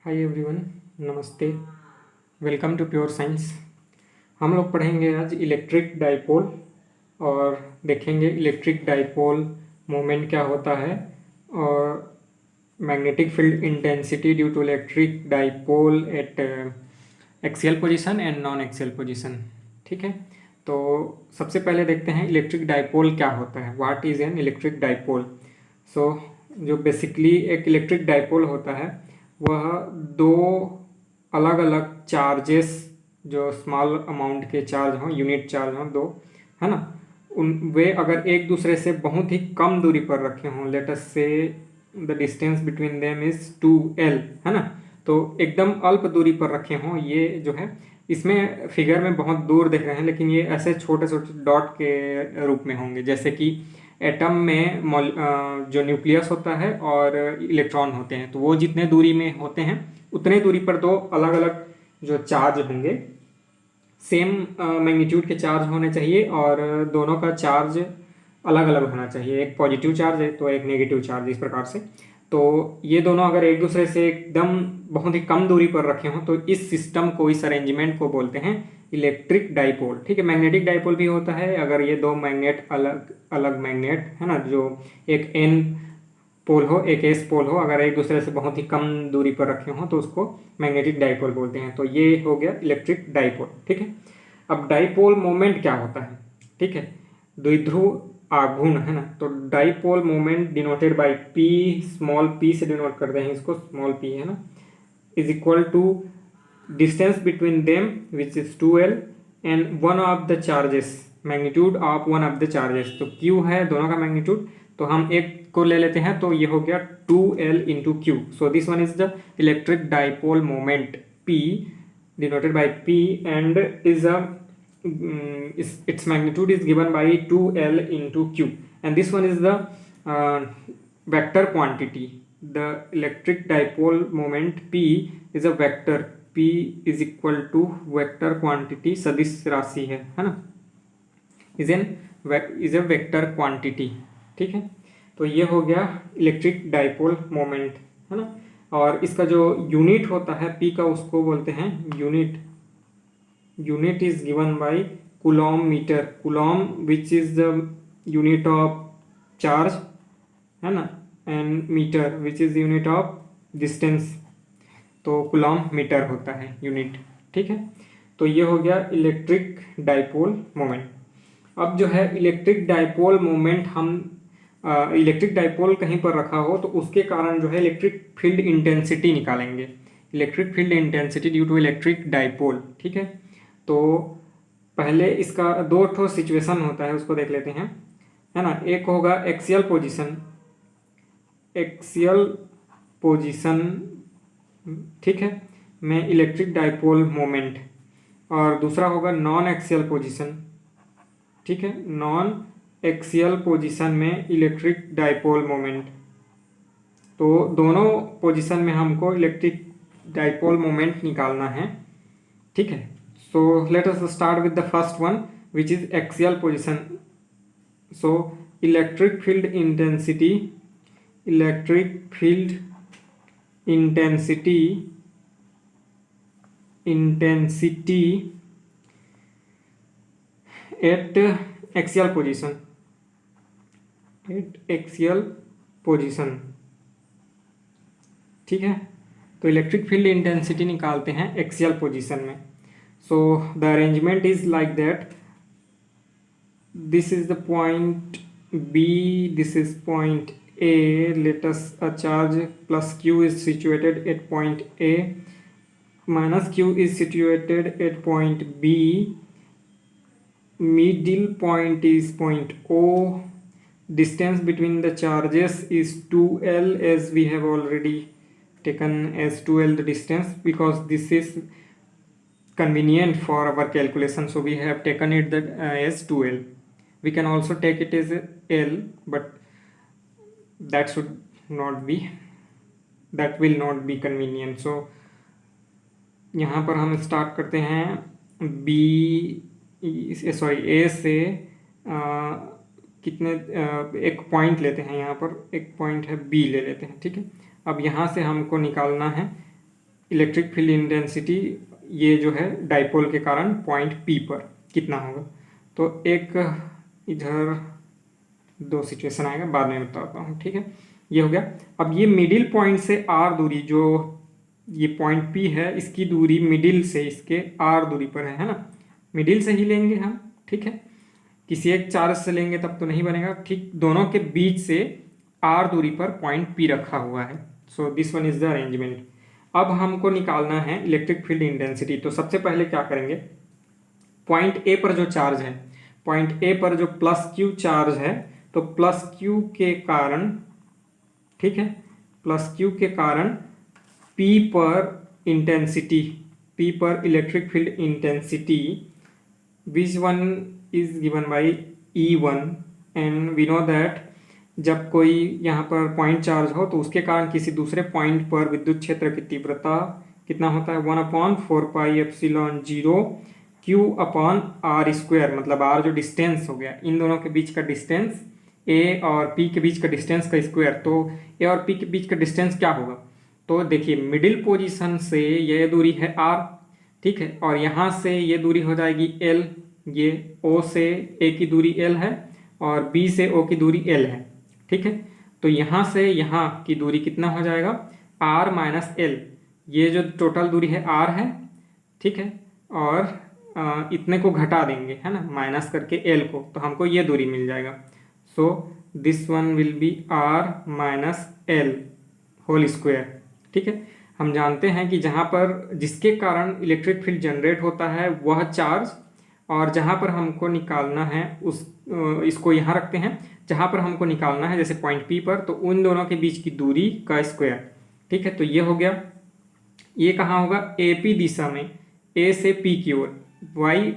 हाय everyone, नमस्ते। Welcome to Pure Science. हम लोग पढ़ेंगे आज इलेक्ट्रिक डाइपोल और देखेंगे इलेक्ट्रिक डाइपोल मोमेंट क्या होता है और magnetic field intensity due to electric dipole at axial position and non axial position. ठीक है, तो सबसे पहले देखते हैं इलेक्ट्रिक डाइपोल क्या होता है। What is an electric dipole. So जो बेसिकली एक इलेक्ट्रिक डाइपोल होता है वह दो अलग अलग चार्जेस, जो स्मॉल अमाउंट के चार्ज हों, यूनिट चार्ज हों दो, है ना, उन वे अगर एक दूसरे से बहुत ही कम दूरी पर रखे हों, लेट अस से the distance between them is 2L, है ना, तो एकदम अल्प दूरी पर रखे हों। ये जो है इसमें फिगर में बहुत दूर देख रहे हैं, लेकिन ये ऐसे छोटे छोटे डॉट के रूप में होंगे, जैसे कि एटम में जो न्यूक्लियस होता है और इलेक्ट्रॉन होते हैं, तो वो जितने दूरी में होते हैं उतने दूरी पर दो अलग अलग जो चार्ज होंगे, सेम मैग्नीट्यूड के चार्ज होने चाहिए और दोनों का चार्ज अलग अलग होना चाहिए। एक पॉजिटिव चार्ज है तो एक नेगेटिव चार्ज, इस प्रकार से। तो ये दोनों अगर एक दूसरे से एकदम बहुत ही कम दूरी पर रखे हों तो इस सिस्टम को, इस अरेंजमेंट को बोलते हैं इलेक्ट्रिक डाइपोल। ठीक है, मैग्नेटिक डाइपोल भी होता है अगर ये दो मैग्नेट अलग अलग मैग्नेट, है ना, जो एक एन पोल हो एक एस पोल हो, अगर एक दूसरे से बहुत ही कम दूरी पर रखे हों तो उसको मैग्नेटिक डाइपोल बोलते हैं। तो ये हो गया इलेक्ट्रिक डाइपोल। ठीक है, अब डाइपोल मोमेंट क्या होता है। ठीक है, द्विध्रुव आघूर्ण, है ना, तो dipole moment denoted by P, small P से डिनोट करते हैं इसको, स्मॉल पी, है ना, is equal to distance between them which is 2L and one of the charges, magnitude of one of the charges. तो Q है दोनों का मैग्नीट्यूड, तो हम एक को ले लेते हैं, तो ये हो गया 2L into Q. So this one is the electric dipole moment P denoted by P and is a its magnitude is given by 2L into Q, and this one is the vector quantity. The electric dipole moment P is a vector. P is equal to vector quantity, सदिश राशि है ना, is a vector quantity। ठीक है, तो ये हो गया इलेक्ट्रिक डाइपोल मोमेंट, है ना। और इसका जो यूनिट होता है P का, उसको बोलते हैं unit is given by coulomb metre, coulomb which is the unit of charge, है ना, and metre which is unit of distance, तो कूलॉम मीटर होता है यूनिट। ठीक है, तो ये हो गया इलेक्ट्रिक डाइपोल मोमेंट। अब जो है इलेक्ट्रिक डाइपोल मोमेंट, हम इलेक्ट्रिक डाइपोल कहीं पर रखा हो तो उसके कारण जो है इलेक्ट्रिक फील्ड इंटेंसिटी निकालेंगे, electric field intensity due to electric dipole. ठीक है, तो पहले इसका दो ठो सिचुएशन होता है, उसको देख लेते हैं, है ना। एक होगा एक्सियल पोजीशन, ठीक है, में इलेक्ट्रिक डाइपोल मोमेंट, और दूसरा होगा नॉन एक्सियल पोजीशन। ठीक है, नॉन एक्सियल पोजीशन में इलेक्ट्रिक डाइपोल मोमेंट। तो दोनों पोजीशन में हमको इलेक्ट्रिक डाइपोल मोमेंट निकालना है। ठीक है, so let us start with the first one, which is axial position. So electric field intensity at axial position, ठीक है, तो इलेक्ट्रिक फील्ड इंटेंसिटी निकालते हैं एक्सियल पोजीशन में। So the arrangement is like that. This is the point B, this is point A. Let us a charge plus Q is situated at point A, minus Q is situated at point B. Middle point is point O. Distance between the charges is 2L, as we have already taken as 2L the distance, because this is convenient for our calculation, so we have taken it that as 2L. We can also take it as L, but that will not be convenient. So यहाँ पर हम start करते हैं A से कितने एक point लेते हैं, यहाँ पर एक पॉइंट है B ले लेते हैं। ठीक है, अब यहाँ से हमको निकालना है इलेक्ट्रिक फील्ड इंटेंसिटी ये जो है डाइपोल के कारण पॉइंट P पर कितना होगा। तो एक इधर दो सिचुएशन आएगा, बाद में बताता हूँ, ठीक है। ये हो गया। अब ये मिडिल पॉइंट से R दूरी, जो ये पॉइंट P है, इसकी दूरी मिडिल से इसके R दूरी पर है ना। मिडिल से ही लेंगे हम, ठीक है। किसी एक चार्ज से लेंगे तब तो नहीं बनेगा, ठीक। दोनों के बीच से R दूरी पर पॉइंट P रखा हुआ है। So this one is the arrangement. अब हमको निकालना है इलेक्ट्रिक फील्ड इंटेंसिटी। तो सबसे पहले क्या करेंगे, पॉइंट ए पर जो चार्ज है, पॉइंट ए पर जो प्लस क्यू चार्ज है, तो प्लस क्यू के कारण, ठीक है, प्लस क्यू के कारण पी पर इंटेंसिटी, पी पर electric field intensity, which one is given by E1 and we know that जब कोई यहाँ पर पॉइंट चार्ज हो तो उसके कारण किसी दूसरे पॉइंट पर विद्युत क्षेत्र की तीव्रता कितना होता है, 1/4πε0 Q/r², मतलब r जो डिस्टेंस हो गया, इन दोनों के बीच का डिस्टेंस, ए और पी के बीच का डिस्टेंस का स्क्वायर। तो ए और पी के बीच का डिस्टेंस क्या होगा, तो देखिए मिडिल पोजीशन से ये दूरी है r, ठीक है, और यहाँ से ये दूरी हो जाएगी l, ये O से A की दूरी l है और B से O की दूरी l है, ठीक है। तो यहाँ से यहाँ की दूरी कितना हो जाएगा, r माइनस l, ये जो टोटल दूरी है r है, ठीक है, और इतने को घटा देंगे, है ना, माइनस करके l को, तो हमको ये दूरी मिल जाएगा। So this one will be r minus l whole square, ठीक है। हम जानते हैं कि जहाँ पर जिसके कारण इलेक्ट्रिक फील्ड जनरेट होता है वह चार्ज, और जहाँ पर हमको निकालना है उस इसको यहाँ रखते हैं, जहाँ पर हमको निकालना है जैसे पॉइंट P पर, तो उन दोनों के बीच की दूरी का स्क्वायर, ठीक है। तो ये हो गया। ये कहाँ होगा, AP दिशा में, A से P की ओर, वाई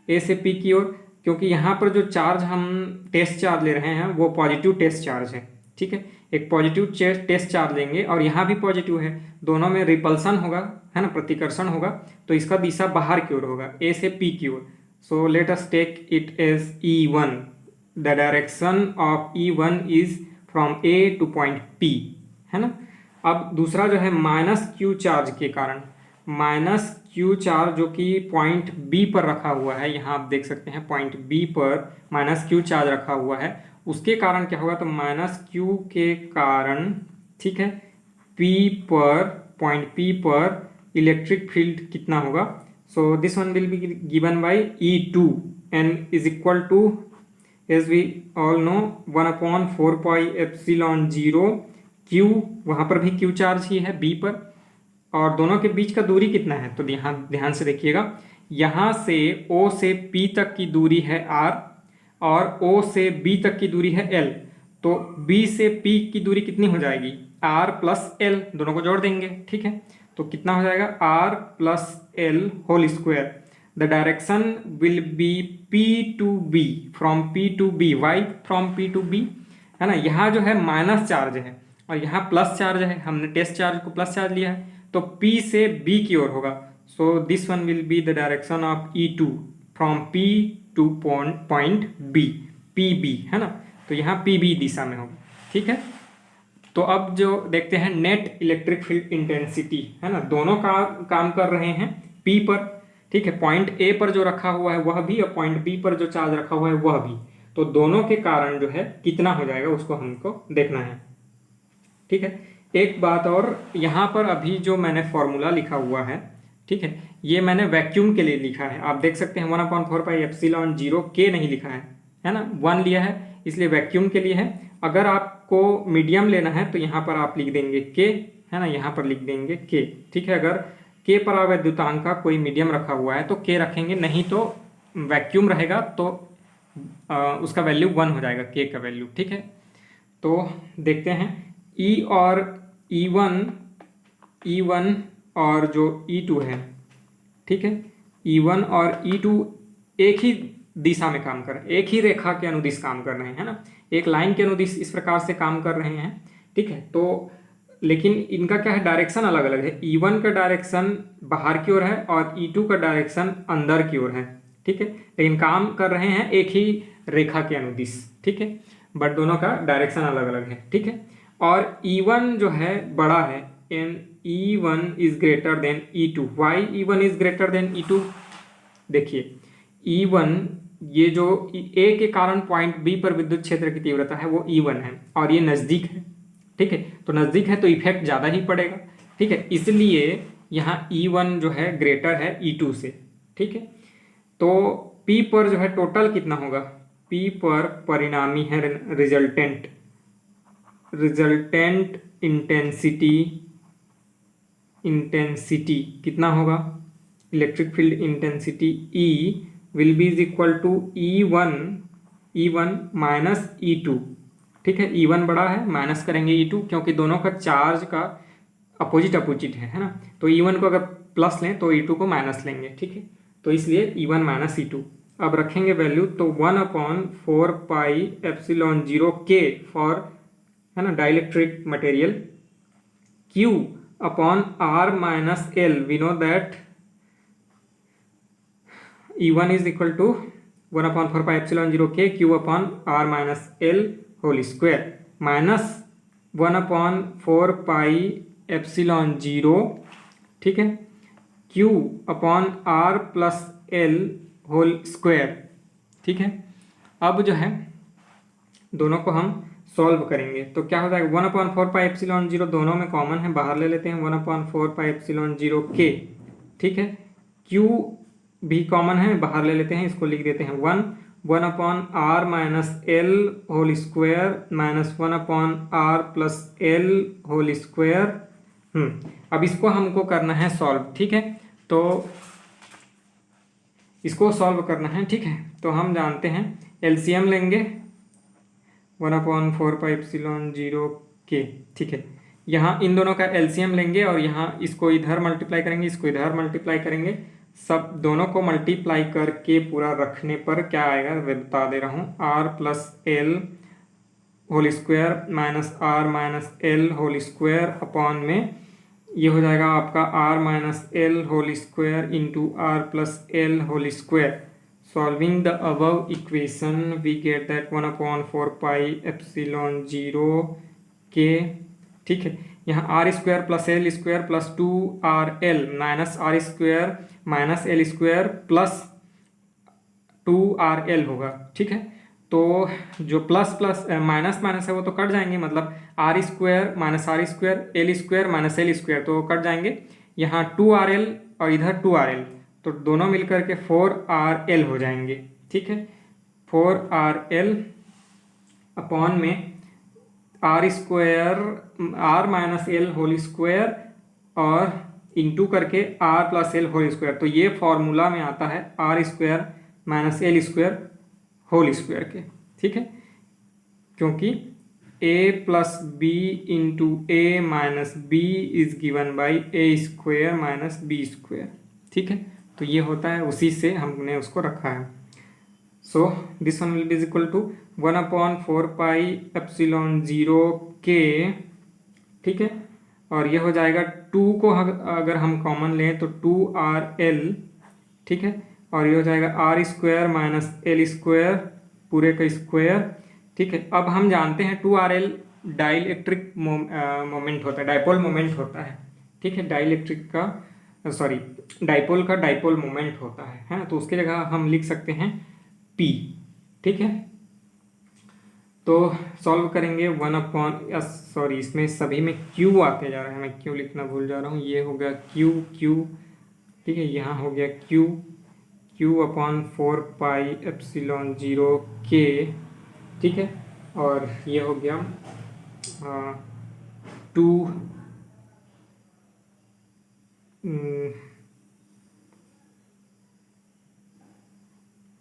A से P की ओर, क्योंकि यहाँ पर जो चार्ज हम टेस्ट चार्ज ले रहे हैं वो पॉजिटिव टेस्ट चार्ज है, ठीक है। एक पॉजिटिव टेस्ट चार्ज लेंगे और यहाँ भी पॉजिटिव है, दोनों में रिपल्सन होगा, है ना, प्रतिकर्षण होगा, तो इसका दिशा बाहर की ओर होगा, A से P की ओर। So let us take it as E1, the direction of E1 is from A to point P, है ना। अब दूसरा जो है माइनस क्यू चार्ज के कारण, माइनस क्यू चार्ज जो कि पॉइंट B पर रखा हुआ है, यहाँ आप देख सकते हैं पॉइंट B पर माइनस क्यू चार्ज रखा हुआ है, उसके कारण क्या होगा, तो माइनस क्यू के कारण, ठीक है, P पर, पॉइंट P पर इलेक्ट्रिक फील्ड कितना होगा। So this one will be given by E2 and is equal to, as we all know, 1/4πε0 Q, वहाँ पर भी Q चार्ज ही है B पर, और दोनों के बीच का दूरी कितना है, तो यहाँ ध्यान से देखिएगा, यहाँ से O से P तक की दूरी है R और O से B तक की दूरी है L, तो B से P की दूरी कितनी हो जाएगी, R प्लस L, दोनों को जोड़ देंगे, ठीक है। तो कितना हो जाएगा, R plus L whole square. The direction will be P to B, from P to B, why from P to B, है ना। यहाँ जो है माइनस चार्ज है और यहाँ प्लस चार्ज है, हमने टेस्ट चार्ज को प्लस चार्ज लिया है, तो P से B की ओर होगा। So this one will be the direction of E2 from P two point B, PB, है ना। तो यहाँ PB दिशा में होगा, ठीक है। तो अब जो देखते हैं नेट इलेक्ट्रिक फील्ड इंटेंसिटी, है ना, दोनों का काम कर रहे हैं P पर, ठीक है। पॉइंट A पर जो रखा हुआ है वह भी, और पॉइंट B पर जो चार्ज रखा हुआ है वह भी, तो दोनों के कारण जो है कितना हो जाएगा उसको हमको देखना है, ठीक है। एक बात और, यहाँ पर अभी जो मैंने फॉर्मूला लिखा हुआ है, ठीक है, ये मैंने वैक्यूम के लिए लिखा है, आप देख सकते हैं 1/4πε0 K नहीं लिखा है ना, 1 लिया है, इसलिए वैक्यूम के लिए है। अगर आपको मीडियम लेना है तो यहाँ पर आप लिख देंगे K, है ना, यहाँ पर लिख देंगे K, ठीक है। अगर K पर आवेद्युतांक का कोई मीडियम रखा हुआ है तो K रखेंगे, नहीं तो वैक्यूम रहेगा तो उसका वैल्यू 1 हो जाएगा, K का वैल्यू, ठीक है। तो देखते हैं E और E1 और जो E2 है, ठीक है, E1 और E2 एक ही दिशा में काम कर रहे हैं, एक ही रेखा के अनुदिश काम कर रहे हैं, है ना, एक लाइन के अनुदिश इस प्रकार से काम कर रहे हैं, ठीक है। तो लेकिन इनका क्या है, डायरेक्शन अलग अलग है, E1 का डायरेक्शन बाहर की ओर है और E2 का डायरेक्शन अंदर की ओर है, ठीक है, लेकिन काम कर रहे हैं एक ही रेखा के अनुदिश, ठीक है, बट दोनों का डायरेक्शन अलग अलग है, ठीक है। और E1 जो है बड़ा है E1 is greater than E2। Why E1 is greater than E2? देखिए E1, ये जो A के कारण पॉइंट B पर विद्युत क्षेत्र की तीव्रता है वो E1 है और ये नज़दीक है, ठीक है। तो नज़दीक है तो इफेक्ट ज़्यादा ही पड़ेगा, ठीक है। इसलिए यहाँ E1 जो है ग्रेटर है E2 से, ठीक है। तो P पर जो है टोटल कितना होगा? P पर परिणामी है रिजल्टेंट इंटेंसिटी कितना होगा? Electric field intensity E will be is equal to E1 minus E2, ठीक है। E1 बड़ा है, माइनस करेंगे E2 क्योंकि दोनों का चार्ज का अपोजिट है ना। तो E1 को अगर प्लस लें तो E2 को माइनस लेंगे, ठीक है। तो इसलिए E1 माइनस E2। अब रखेंगे वैल्यू तो 1/4πε0K फॉर, है ना, dielectric material, Q upon R minus L। We know that E1 is equal to 1/4πε0K Q upon R minus L whole square minus 1/4πε0, ठीक है, Q upon R plus L whole square, ठीक है। अब जो है दोनों को हम सॉल्व करेंगे तो क्या हो जाएगा? 1/4πε0 दोनों में कॉमन है, बाहर ले लेते हैं 1/4πε0K, ठीक है। Q भी कॉमन है, बाहर ले लेते हैं, इसको लिख देते हैं 1/r minus L whole square minus 1/r plus L whole square. अब इसको हमको करना है सॉल्व, ठीक है। तो इसको सॉल्व करना है, ठीक है। तो हम जानते हैं एलसीएम लेंगे 1/4πε0K, ठीक है। यहाँ इन दोनों का एलसीएम लेंगे और यहाँ इसको इधर मल्टीप्लाई करेंगे, इसको इधर मल्टीप्लाई करेंगे, सब दोनों को मल्टीप्लाई करके पूरा रखने पर क्या आएगा मैं बता दे रहा हूँ। r plus L whole square minus r minus L whole square upon में ये हो जाएगा आपका r minus L whole square into r plus L whole square. Solving the above equation we get that 1/4πε0K, ठीक है। यहाँ R square plus L square plus 2RL minus R square minus L square plus 2RL होगा, ठीक है। तो जो plus plus minus minus है वो तो कट जाएंगे, मतलब R square minus R square L square minus L square तो कट जाएंगे। यहाँ 2RL और इधर 2RL तो दोनों मिलकर के 4RL हो जाएंगे, ठीक है। 4RL अपॉन में R square R minus L whole square और इंटू करके R plus L whole square. तो ये फॉर्मूला में आता है R square minus L square whole square के, ठीक है। क्योंकि a plus B into A minus B is given by A square minus B square, ठीक है। तो ये होता है, उसी से हमने उसको रखा है। So this one will be is equal to 1/4πε0K, ठीक है। और ये हो जाएगा 2 को अगर हम कॉमन लें तो 2RL, ठीक है। और ये हो जाएगा R square minus L square पूरे का स्क्वायर, ठीक है। अब हम जानते हैं 2RL डाइलेक्ट्रिक मोमेंट होता है, डाइपोल मोमेंट होता है, ठीक है। डाइपोल का डाइपोल मोमेंट होता है ना। तो उसकी जगह हम लिख सकते हैं P, ठीक है। तो सॉल्व करेंगे इसमें सभी में Q आते जा रहा है, मैं Q लिखना भूल जा रहा हूँ। ये हो गया Q, ठीक है। यहाँ हो गया Q अपॉन 4πε0K, ठीक है। और ये हो गया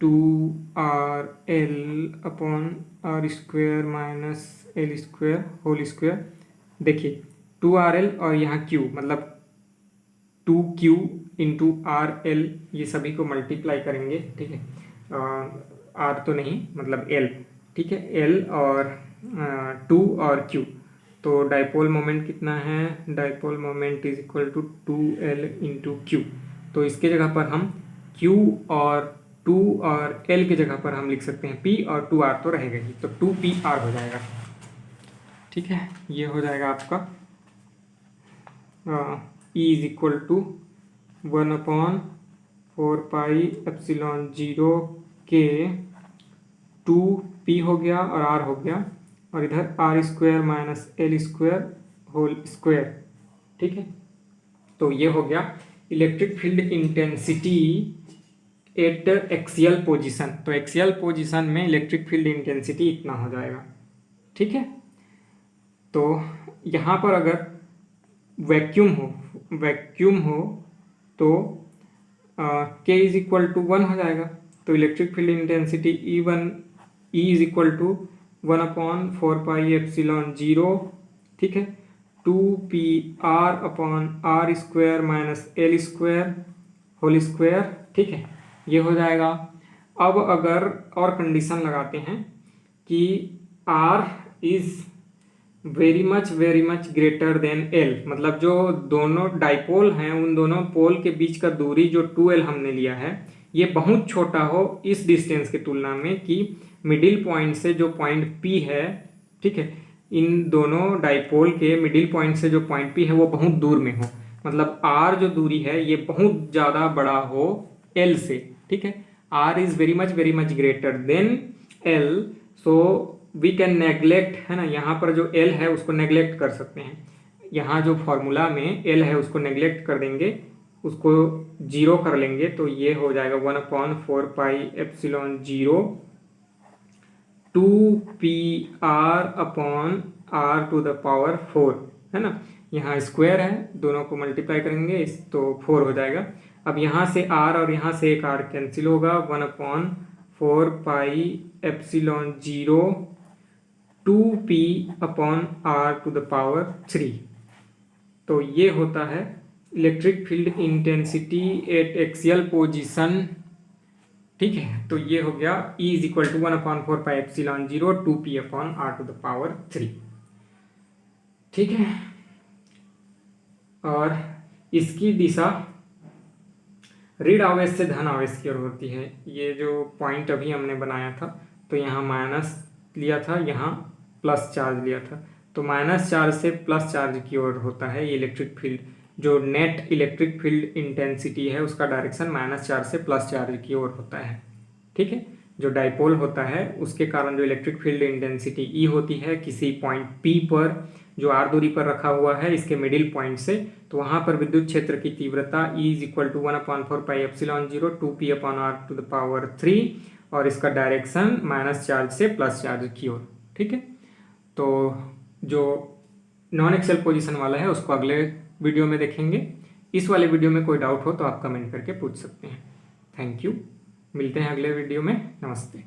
2RL upon R square minus L square whole square. देखिए 2RL और यहाँ Q मतलब 2Q इंटू RL, ये सभी को मल्टीप्लाई करेंगे, ठीक है। R तो नहीं मतलब L, ठीक है। L और 2 और Q, तो डाइपोल मोमेंट कितना है? Dipole moment is equal to 2L into Q। तो इसके जगह पर हम Q और 2 और L की जगह पर हम लिख सकते हैं P, और 2R तो रहेगा ही, तो 2PR हो जाएगा, ठीक है। ये हो जाएगा आपका E इज इक्वल टू 1/4πε0 के 2p हो गया और r हो गया, और इधर r² minus l² whole square. ठीक है, तो ये हो गया electric field intensity at axial position. तो एक्सियल पोजीशन में इलेक्ट्रिक फील्ड इंटेंसिटी इतना हो जाएगा। ठीक है, तो यहाँ पर अगर वैक्यूम हो तो k इज इक्वल टू 1 हो जाएगा। तो electric field intensity E is equal to 1/4πε0, ठीक है, 2πr/r² minus l² whole square. ठीक है, ये हो जाएगा। अब अगर और कंडीशन लगाते हैं कि r is very much greater than l, मतलब जो दोनों डाइपोल हैं उन दोनों पोल के बीच का दूरी जो 2l हमने लिया है ये बहुत छोटा हो इस डिस्टेंस की तुलना में, कि मिडिल पॉइंट से जो पॉइंट P है, ठीक है, इन दोनों डाइपोल के मिडिल पॉइंट से जो पॉइंट P है वो बहुत दूर में हो, मतलब r जो दूरी है ये बहुत ज़्यादा बड़ा हो l से। ठीक है, r is very much greater than l, so we can neglect, है ना, यहाँ पर जो l है उसको नेग्लेक्ट कर सकते हैं। यहाँ जो फॉर्मूला में l है उसको नेग्लेक्ट कर देंगे, उसको 0 कर लेंगे, तो ये हो जाएगा 1/4πε0 2πr/r⁴, है ना, यहाँ स्क्वायर है, दोनों को मल्टीप्लाई करेंगे तो 4 हो जाएगा। अब यहाँ से r और यहाँ से एक r कैंसिल होगा, 1/4πε0 2πr⁴। तो ये होता है electric field intensity at axial position. ठीक है, तो ये हो गया E is equal to 1/4πε0 2πr⁴। ठीक है, और इसकी दिशा ऋण आवेश से धन आवेश की ओर होती है। ये जो पॉइंट अभी हमने बनाया था, तो यहाँ माइनस लिया था, यहाँ प्लस चार्ज लिया था, तो माइनस चार्ज से प्लस चार्ज की ओर होता है ये इलेक्ट्रिक फील्ड। जो नेट इलेक्ट्रिक फील्ड इंटेंसिटी है उसका डायरेक्शन माइनस चार्ज से प्लस चार्ज की ओर होता है। ठीक है, जो डाइपोल होता है उसके कारण जो इलेक्ट्रिक फील्ड इंटेंसिटी E होती है किसी पॉइंट P पर जो r दूरी पर रखा हुआ है इसके मिडिल पॉइंट से, तो वहाँ पर विद्युत क्षेत्र की तीव्रता E is equal to 1/4πε0 2πr⁴, और इसका डायरेक्शन माइनस चार्ज से प्लस चार्ज की ओर। ठीक है, तो जो नॉन एक्सियल पोजीशन वाला है उसको अगले वीडियो में देखेंगे। इस वाले वीडियो में कोई डाउट हो तो आप कमेंट करके पूछ सकते हैं। थैंक यू, मिलते हैं अगले वीडियो में। नमस्ते।